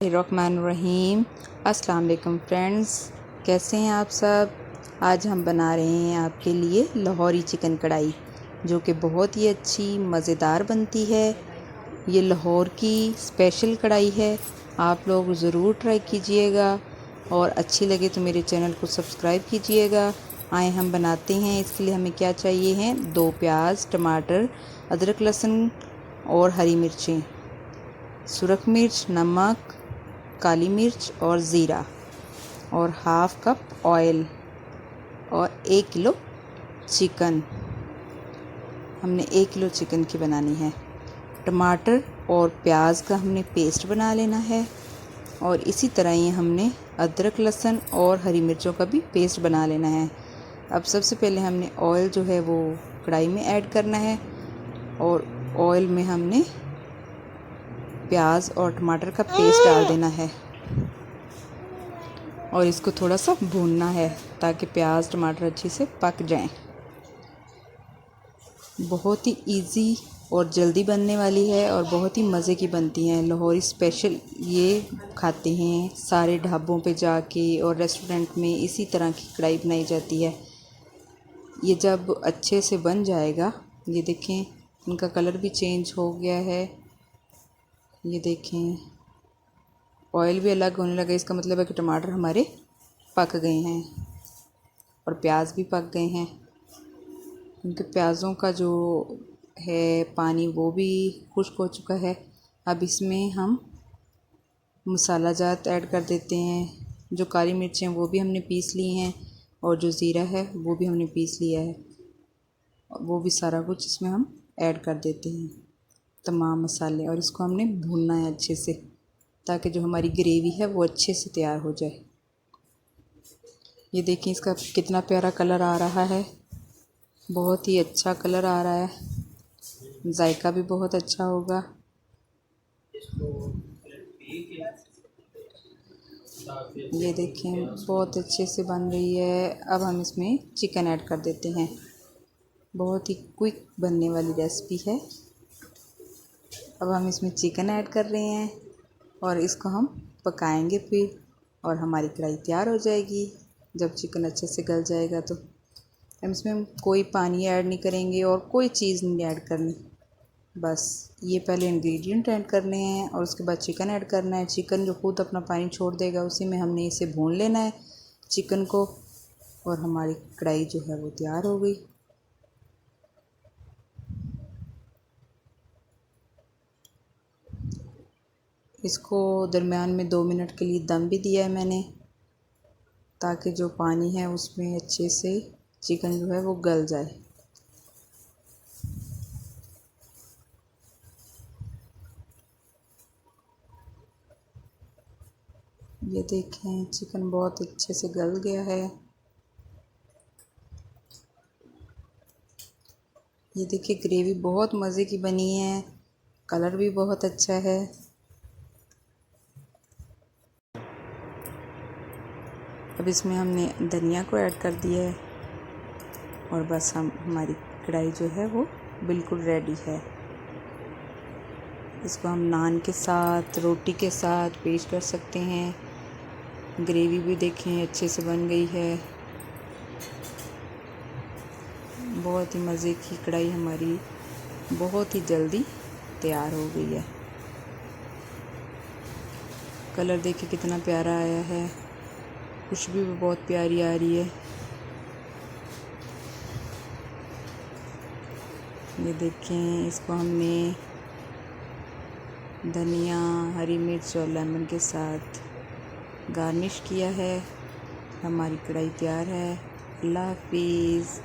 रहीम। अस्सलाम वालेकुम फ्रेंड्स, कैसे हैं आप सब। आज हम बना रहे हैं आपके लिए लाहौरी चिकन कढ़ाई, जो कि बहुत ही अच्छी मज़ेदार बनती है। ये लाहौर की स्पेशल कढ़ाई है, आप लोग ज़रूर ट्राई कीजिएगा और अच्छी लगे तो मेरे चैनल को सब्सक्राइब कीजिएगा। आए हम बनाते हैं। इसके लिए हमें क्या चाहिए हैं, 2 प्याज, टमाटर, अदरक, लहसुन और हरी मिर्चें, सुरख मिर्च, नमक, काली मिर्च और ज़ीरा और हाफ़ कप ऑयल और 1 किलो चिकन। हमने 1 किलो चिकन की बनानी है। टमाटर और प्याज का हमने पेस्ट बना लेना है और इसी तरह ही हमने अदरक, लहसुन और हरी मिर्चों का भी पेस्ट बना लेना है। अब सबसे पहले हमने ऑयल जो है वो कढ़ाई में ऐड करना है और ऑयल में हमने प्याज और टमाटर का पेस्ट डाल देना है और इसको थोड़ा सा भूनना है ताकि प्याज टमाटर अच्छे से पक जाएं। बहुत ही इजी और जल्दी बनने वाली है और बहुत ही मज़े की बनती हैं। लाहौरी स्पेशल ये खाते हैं सारे ढाबों पे जाके और रेस्टोरेंट में, इसी तरह की कढ़ाई बनाई जाती है। ये जब अच्छे से बन जाएगा, ये देखें इनका कलर भी चेंज हो गया है, ये देखें ऑयल भी अलग होने लगा। इसका मतलब है कि टमाटर हमारे पक गए हैं और प्याज भी पक गए हैं। उनके प्याज़ों का जो है पानी वो भी खुश्क हो चुका है। अब इसमें हम मसाला जात ऐड कर देते हैं। जो काली मिर्चें वो भी हमने पीस ली हैं और जो ज़ीरा है वो भी हमने पीस लिया है। वो भी सारा कुछ इसमें हम ऐड कर देते हैं, तमाम मसाले, और इसको हमने भूनना है अच्छे से ताकि जो हमारी ग्रेवी है वो अच्छे से तैयार हो जाए। ये देखिए इसका कितना प्यारा कलर आ रहा है, बहुत ही अच्छा कलर आ रहा है, जायका भी बहुत अच्छा होगा। ये देखें बहुत अच्छे से बन रही है। अब हम इसमें चिकन ऐड कर देते हैं। बहुत ही क्विक बनने वाली रेसिपी है। अब हम इसमें चिकन ऐड कर रहे हैं और इसको हम पकाएंगे फिर, और हमारी कढ़ाई तैयार हो जाएगी जब चिकन अच्छे से गल जाएगा। तो हम इसमें कोई पानी ऐड नहीं करेंगे और कोई चीज़ नहीं ऐड करनी, बस ये पहले इंग्रेडिएंट ऐड करने हैं और उसके बाद चिकन ऐड करना है। चिकन जो खुद अपना पानी छोड़ देगा, उसी में हमने इसे भून लेना है चिकन को, और हमारी कढ़ाई जो है वो तैयार हो गई। इसको दरमियान में 2 मिनट के लिए दम भी दिया है मैंने, ताकि जो पानी है उसमें अच्छे से चिकन जो है वो गल जाए। ये देखें चिकन बहुत अच्छे से गल गया है। ये देखिए ग्रेवी बहुत मज़े की बनी है, कलर भी बहुत अच्छा है। अब इसमें हमने धनिया को ऐड कर दिया है और बस हमारी कढ़ाई जो है वो बिल्कुल रेडी है। इसको हम नान के साथ, रोटी के साथ पेश कर सकते हैं। ग्रेवी भी देखें अच्छे से बन गई है। बहुत ही मज़े की कढ़ाई हमारी बहुत ही जल्दी तैयार हो गई है। कलर देखिए कितना प्यारा आया है, खुशबू भी बहुत प्यारी आ रही है। ये देखें इसको हमने धनिया, हरी मिर्च और लेमन के साथ गार्निश किया है। हमारी कढ़ाई तैयार है। अल्लाह हाफिज़।